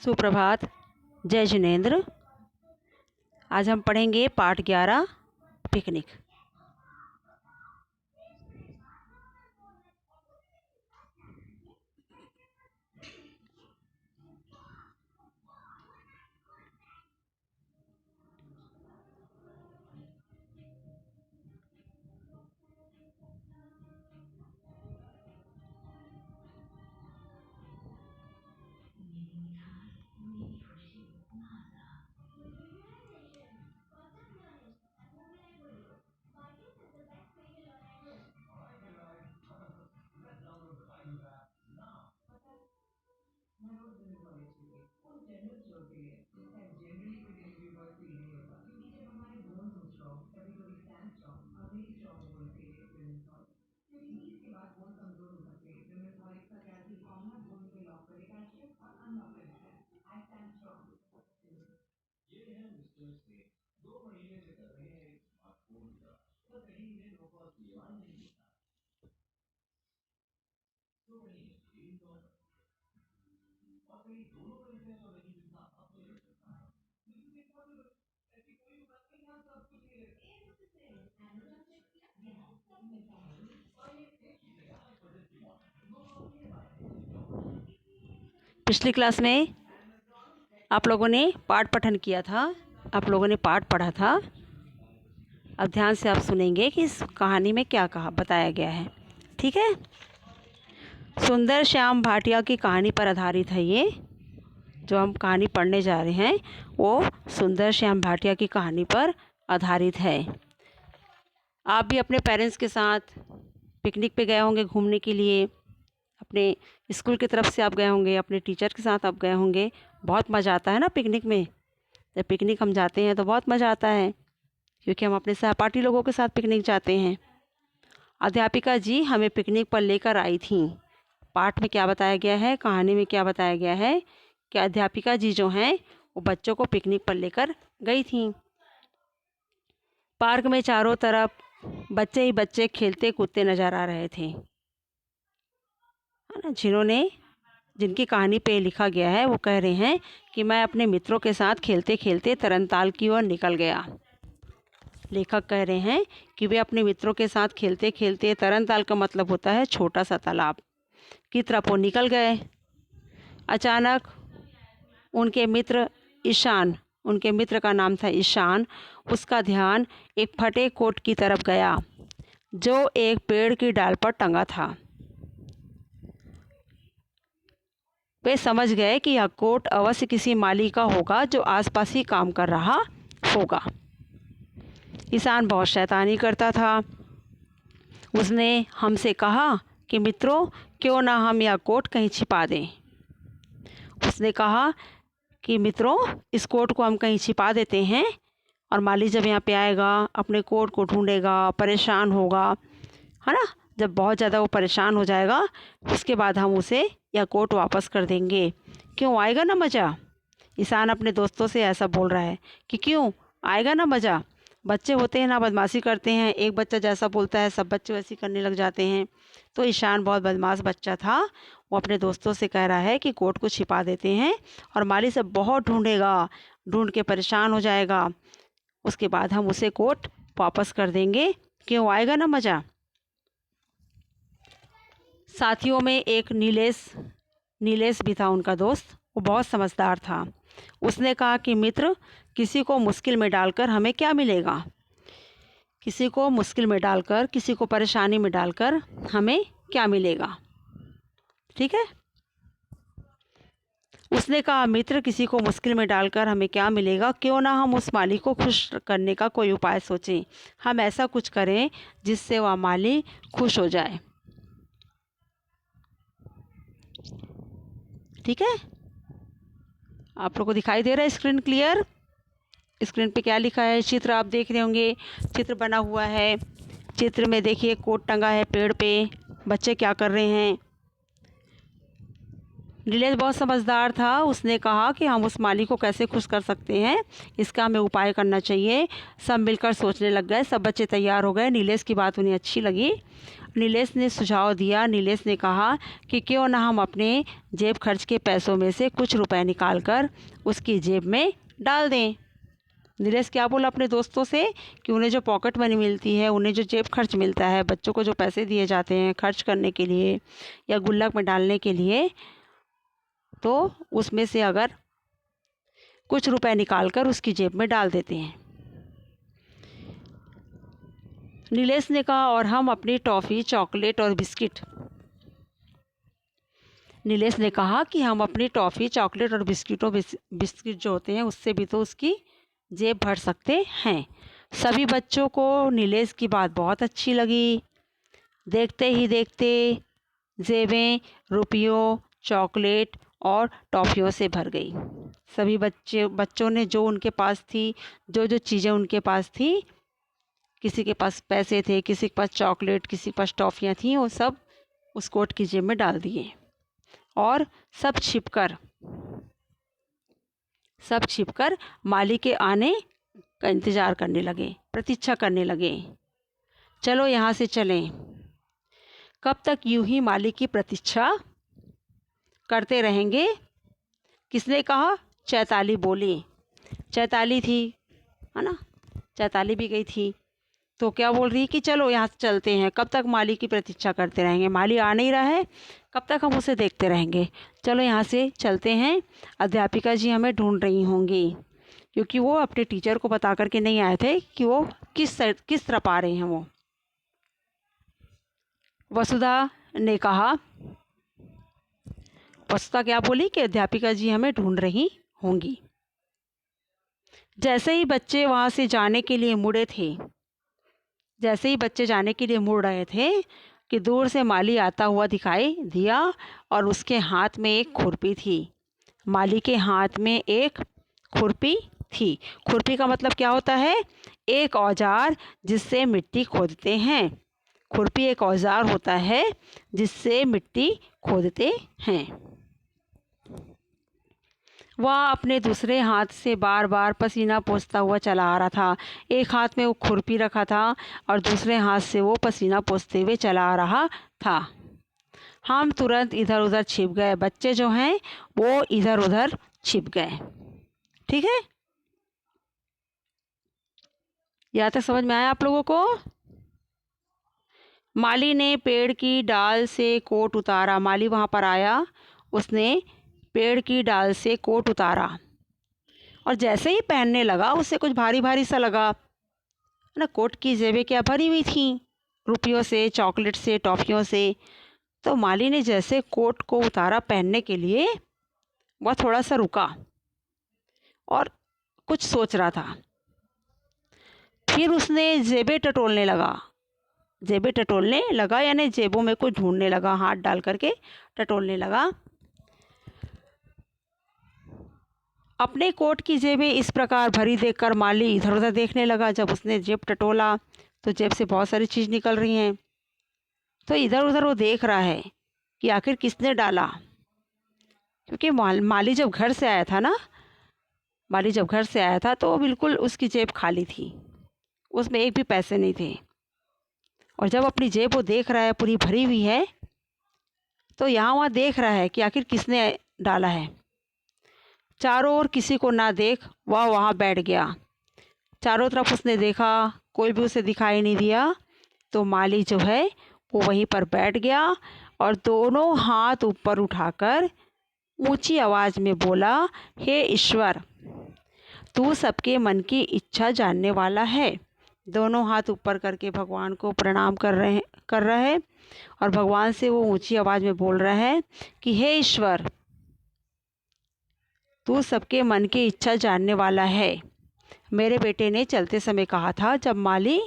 सुप्रभात। जय जिनेंद्र। आज हम पढ़ेंगे पाठ 11 पिकनिक। पिछली क्लास में आप लोगों ने पाठ पठन किया था, आप लोगों ने पाठ पढ़ा था। अब ध्यान से आप सुनेंगे कि इस कहानी में क्या कहा बताया गया है। ठीक है। सुंदर श्याम भाटिया की कहानी पर आधारित है। ये जो हम कहानी पढ़ने जा रहे हैं वो सुंदर श्याम भाटिया की कहानी पर आधारित है। आप भी अपने पेरेंट्स के साथ पिकनिक पे गए होंगे घूमने के लिए, अपने स्कूल की तरफ से आप गए होंगे, अपने टीचर के साथ आप गए होंगे। बहुत मज़ा आता है ना पिकनिक में। जब पिकनिक हम जाते हैं तो बहुत मज़ा आता है, क्योंकि हम अपने सहपाठी लोगों के साथ पिकनिक जाते हैं। अध्यापिका जी हमें पिकनिक पर लेकर आई थीं। पाठ में क्या बताया गया है, कहानी में क्या बताया गया है कि अध्यापिका जी जो हैं वो बच्चों को पिकनिक पर लेकर गई थीं। पार्क में चारों तरफ बच्चे ही बच्चे खेलते कूदते नजर आ रहे थे, है ना। जिनकी कहानी पे लिखा गया है वो कह रहे हैं कि मैं अपने मित्रों के साथ खेलते खेलते तरनताल की ओर निकल गया। लेखक कह रहे हैं कि वे अपने मित्रों के साथ खेलते खेलते, तरनताल का मतलब होता है छोटा सा तालाब, की तरफ वो निकल गए। अचानक उनके मित्र का नाम था ईशान, उसका ध्यान एक फटे कोट की तरफ गया जो एक पेड़ की डाल पर टंगा था। वे समझ गए कि यह कोट अवश्य किसी माली का होगा जो आसपास ही काम कर रहा होगा। ईशान बहुत शैतानी करता था। उसने हमसे कहा कि मित्रों, क्यों ना हम यह कोट कहीं छिपा दें। उसने कहा कि मित्रों, इस कोट को हम कहीं छिपा देते हैं और माली जब यहाँ पे आएगा अपने कोट को ढूंढेगा, परेशान होगा, है ना। जब बहुत ज़्यादा वो परेशान हो जाएगा उसके बाद हम उसे यह कोट वापस कर देंगे। क्यों, आएगा ना मज़ा। ईशान अपने दोस्तों से ऐसा बोल रहा है कि क्यों, आएगा ना मज़ा। बच्चे होते हैं ना, बदमाशी करते हैं। एक बच्चा जैसा बोलता है सब बच्चे वैसे करने लग जाते हैं। तो ईशान बहुत बदमाश बच्चा था। वो अपने दोस्तों से कह रहा है कि कोट को छिपा देते हैं और माली से बहुत ढूंढेगा, ढूंढ के परेशान हो जाएगा, उसके बाद हम उसे कोट वापस कर देंगे। क्यों, आएगा ना मज़ा। साथियों में एक नीलेश भी था, उनका दोस्त। वो बहुत समझदार था। उसने कहा कि मित्र, किसी को मुश्किल में डालकर हमें क्या मिलेगा। किसी को मुश्किल में डालकर, किसी को परेशानी में डालकर हमें क्या मिलेगा। ठीक है। उसने कहा मित्र, किसी को मुश्किल में डालकर हमें क्या मिलेगा, क्यों ना हम उस माली को खुश करने का कोई उपाय सोचें। हम ऐसा कुछ करें जिससे वह माली खुश हो जाए। ठीक है। आप लोग को दिखाई दे रहा है स्क्रीन क्लियर। स्क्रीन पे क्या लिखा है, चित्र आप देख रहे होंगे। चित्र बना हुआ है। चित्र में देखिए कोट टंगा है पेड़ पे। बच्चे क्या कर रहे हैं, नीलेश बहुत समझदार था। उसने कहा कि हम उस माली को कैसे खुश कर सकते हैं, इसका हमें उपाय करना चाहिए। सब मिलकर सोचने लग गए। सब बच्चे तैयार हो गए। नीलेश की बात उन्हें अच्छी लगी। नीलेश ने सुझाव दिया। नीलेश ने कहा कि क्यों ना हम अपने जेब खर्च के पैसों में से कुछ रुपए निकाल कर उसकी जेब में डाल दें। नीलेश क्या बोला अपने दोस्तों से कि उन्हें जो पॉकेट मनी मिलती है, उन्हें जो जेब खर्च मिलता है, बच्चों को जो पैसे दिए जाते हैं खर्च करने के लिए या गुल्लक में डालने के लिए, तो उसमें से अगर कुछ रुपए निकाल कर उसकी जेब में डाल देते हैं। नीलेश ने कहा और हम अपनी टॉफ़ी, चॉकलेट और बिस्किट नीलेश ने कहा कि हम अपनी टॉफ़ी, चॉकलेट और बिस्किट जो होते हैं उससे भी तो उसकी जेब भर सकते हैं। सभी बच्चों को नीलेश की बात बहुत अच्छी लगी। देखते ही देखते जेबें रुपयों, चॉकलेट और टॉफ़ियों से भर गई। सभी बच्चों ने जो उनके पास थी, जो चीज़ें उनके पास थी, किसी के पास पैसे थे, किसी के पास चॉकलेट, किसी के पास टॉफ़ियाँ थीं, वो सब उस कोट की जेब में डाल दिए और सब छिपकर माली के आने का इंतज़ार करने लगे, प्रतीक्षा करने लगे। चलो यहाँ से चलें। कब तक यूं ही माली की प्रतीक्षा करते रहेंगे? किसने कहा? चैताली बोली। चैताली थी, है ना? चैताली भी गई थी। तो क्या बोल रही कि चलो यहाँ से चलते हैं। कब तक माली की प्रतीक्षा करते रहेंगे? माली आ नहीं रहा है, कब तक हम उसे देखते रहेंगे? चलो यहाँ से चलते हैं। अध्यापिका जी हमें ढूंढ रही होंगी, क्योंकि वो अपने टीचर को बता करके नहीं आए थे कि वो किस तरफ आ रहे हैं। वो वसुधा ने कहा, वसुधा क्या बोली कि अध्यापिका जी हमें ढूंढ रही होंगी। जैसे ही बच्चे वहाँ से जाने के लिए मुड़ रहे थे कि दूर से माली आता हुआ दिखाई दिया और उसके हाथ में एक खुरपी थी। माली के हाथ में एक खुरपी थी। खुरपी का मतलब क्या होता है? एक औजार जिससे मिट्टी खोदते हैं। खुरपी एक औजार होता है जिससे मिट्टी खोदते हैं। वह अपने दूसरे हाथ से बार बार पसीना पोंछता हुआ चला आ रहा था। एक हाथ में वो खुरपी रखा था और दूसरे हाथ से वो पसीना पोंछते हुए चला आ रहा था। हम तुरंत इधर उधर छिप गए। बच्चे जो हैं वो इधर उधर छिप गए। ठीक है, यहाँ तक समझ में आया आप लोगों को? माली ने पेड़ की डाल से कोट उतारा। माली वहाँ पर आया, उसने पेड़ की डाल से कोट उतारा और जैसे ही पहनने लगा उसे कुछ भारी भारी सा लगा ना। कोट की जेबें क्या भरी हुई थी, रुपयों से, चॉकलेट से, टॉफ़ियों से। तो माली ने जैसे कोट को उतारा पहनने के लिए, वह थोड़ा सा रुका और कुछ सोच रहा था। फिर उसने जेबें टटोलने लगा, यानी जेबों में कुछ ढूंढने लगा, हाथ डाल करके टटोलने लगा। अपने कोट की जेबें इस प्रकार भरी देखकर माली इधर उधर देखने लगा। जब उसने जेब टटोला तो जेब से बहुत सारी चीज़ निकल रही हैं। तो इधर उधर वो देख रहा है कि आखिर किसने डाला, क्योंकि माली जब घर से आया था तो बिल्कुल उसकी जेब खाली थी, उसमें एक भी पैसे नहीं थे। और जब अपनी जेब वो देख रहा है पूरी भरी हुई है, तो यहाँ वहाँ देख रहा है कि आखिर किसने डाला है। चारों ओर किसी को ना देख वह वहाँ बैठ गया। चारों तरफ उसने देखा, कोई भी उसे दिखाई नहीं दिया। तो माली जो है वो वहीं पर बैठ गया और दोनों हाथ ऊपर उठाकर ऊंची आवाज़ में बोला, हे ईश्वर, तू सबके मन की इच्छा जानने वाला है। दोनों हाथ ऊपर करके भगवान को प्रणाम कर रहा है और भगवान से वो ऊंची आवाज़ में बोल रहा है कि हे ईश्वर, तू सबके मन की इच्छा जानने वाला है। मेरे बेटे ने चलते समय कहा था, जब माली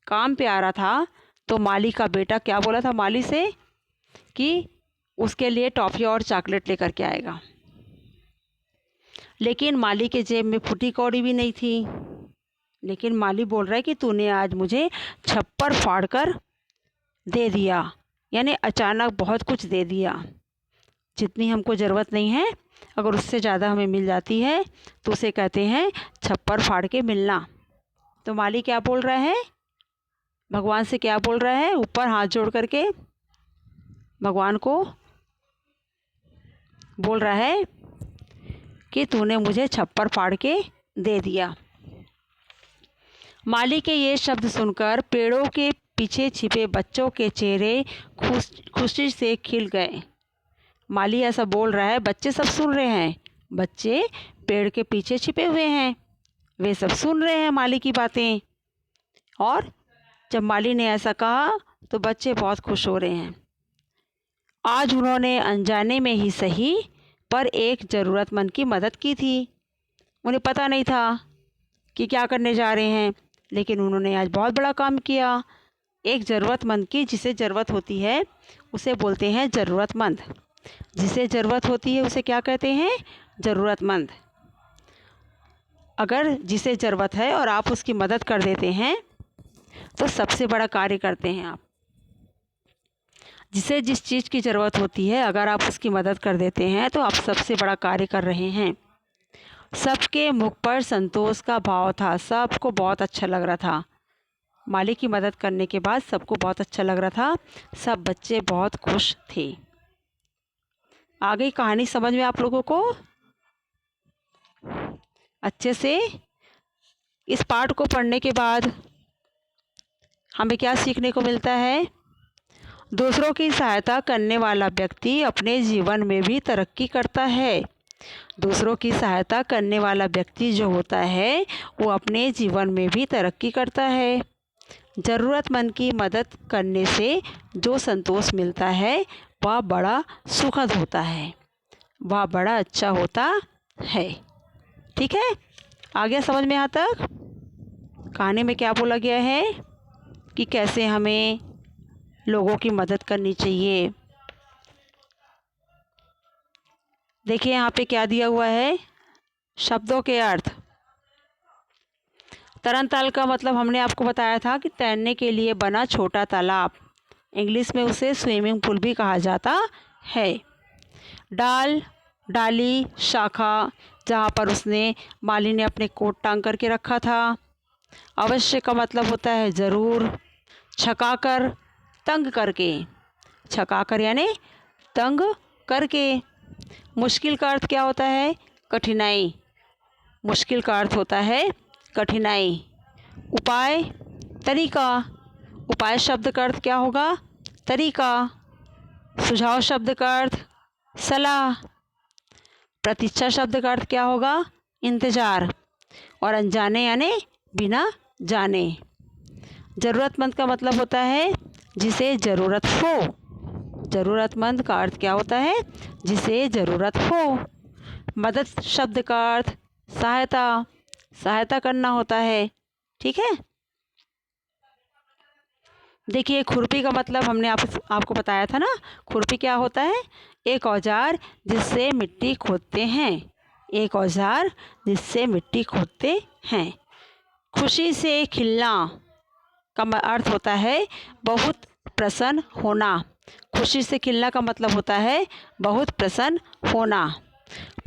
काम पे आ रहा था तो माली का बेटा क्या बोला था माली से कि उसके लिए टॉफ़ी और चॉकलेट लेकर के आएगा। लेकिन माली के जेब में फूटी कौड़ी भी नहीं थी। लेकिन माली बोल रहा है कि तूने आज मुझे छप्पर फाड़ कर दे दिया, यानी अचानक बहुत कुछ दे दिया। जितनी हमको ज़रूरत नहीं है, अगर उससे ज़्यादा हमें मिल जाती है तो उसे कहते हैं छप्पर फाड़ के मिलना। तो माली क्या बोल रहा है, भगवान से क्या बोल रहा है, ऊपर हाथ जोड़ करके भगवान को बोल रहा है कि तूने मुझे छप्पर फाड़ के दे दिया। माली के ये शब्द सुनकर पेड़ों के पीछे छिपे बच्चों के चेहरे खुशी से खिल गए। माली ऐसा बोल रहा है, बच्चे सब सुन रहे हैं, बच्चे पेड़ के पीछे छिपे हुए हैं, वे सब सुन रहे हैं माली की बातें। और जब माली ने ऐसा कहा तो बच्चे बहुत खुश हो रहे हैं। आज उन्होंने अनजाने में ही सही पर एक ज़रूरतमंद की मदद की थी। उन्हें पता नहीं था कि क्या करने जा रहे हैं, लेकिन उन्होंने आज बहुत बड़ा काम किया। एक ज़रूरतमंद की, जिसे ज़रूरत होती है उसे बोलते हैं ज़रूरतमंद। जिसे ज़रूरत होती है उसे क्या कहते हैं, ज़रूरतमंद। अगर जिसे ज़रूरत है और आप उसकी मदद कर देते हैं तो सबसे बड़ा कार्य करते हैं आप। जिसे जिस चीज़ की ज़रूरत होती है अगर आप उसकी मदद कर देते हैं तो आप सबसे बड़ा कार्य कर रहे हैं। सबके मुख पर संतोष का भाव था, सबको बहुत अच्छा लग रहा था। माली की मदद करने के बाद सबको बहुत अच्छा लग रहा था, सब बच्चे बहुत खुश थे। आ गई कहानी समझ में आप लोगों को अच्छे से? इस पाठ को पढ़ने के बाद हमें क्या सीखने को मिलता है? दूसरों की सहायता करने वाला व्यक्ति अपने जीवन में भी तरक्की करता है। दूसरों की सहायता करने वाला व्यक्ति जो होता है वो अपने जीवन में भी तरक्की करता है। ज़रूरतमंद की मदद करने से जो संतोष मिलता है वह बड़ा सुखद होता है, वह बड़ा अच्छा होता है। ठीक है, आ गया समझ में यहाँ तक? कहानी में क्या बोला गया है कि कैसे हमें लोगों की मदद करनी चाहिए। देखिए यहाँ पे क्या दिया हुआ है, शब्दों के अर्थ। तरनताल का मतलब हमने आपको बताया था कि तैरने के लिए बना छोटा तालाब, इंग्लिश में उसे स्विमिंग पूल भी कहा जाता है। डाल, डाली, शाखा, जहाँ पर उसने माली ने अपने कोट टांग करके रखा था। अवश्य का मतलब होता है ज़रूर। छकाकर, तंग करके, छकाकर यानी तंग करके। मुश्किल का अर्थ क्या होता है, कठिनाई, मुश्किल का अर्थ होता है कठिनाई। उपाय, तरीका, उपाय शब्द का अर्थ क्या होगा, तरीका। सुझाव शब्द का अर्थ सलाह। प्रतीक्षा शब्द का अर्थ क्या होगा, इंतज़ार। और अनजाने यानी बिना जाने। ज़रूरतमंद का मतलब होता है जिसे ज़रूरत हो। ज़रूरतमंद का अर्थ क्या होता है, जिसे ज़रूरत हो। मदद शब्द का अर्थ सहायता, सहायता करना होता है। ठीक है, देखिए खुरपी का मतलब हमने आपको बताया था ना। खुरपी क्या होता है, एक औजार जिससे मिट्टी खोदते हैं, एक औजार जिससे मिट्टी खोदते हैं। खुशी से खिलना का अर्थ होता है बहुत प्रसन्न होना। खुशी से खिलना का मतलब होता है बहुत प्रसन्न होना।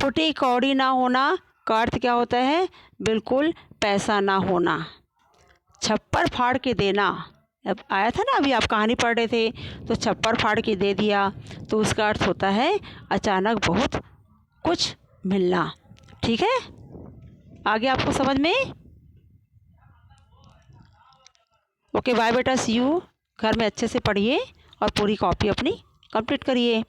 फूटी कौड़ी ना होना का अर्थ क्या होता है, बिल्कुल पैसा ना होना। छप्पर फाड़ के देना, अब आया था ना, अभी आप कहानी पढ़ रहे थे तो छप्पर फाड़ के दे दिया, तो उसका अर्थ होता है अचानक बहुत कुछ मिलना। ठीक है, आगे आपको समझ में? ओके बाय बेटा, सी यू। घर में अच्छे से पढ़िए और पूरी कॉपी अपनी कंप्लीट करिए।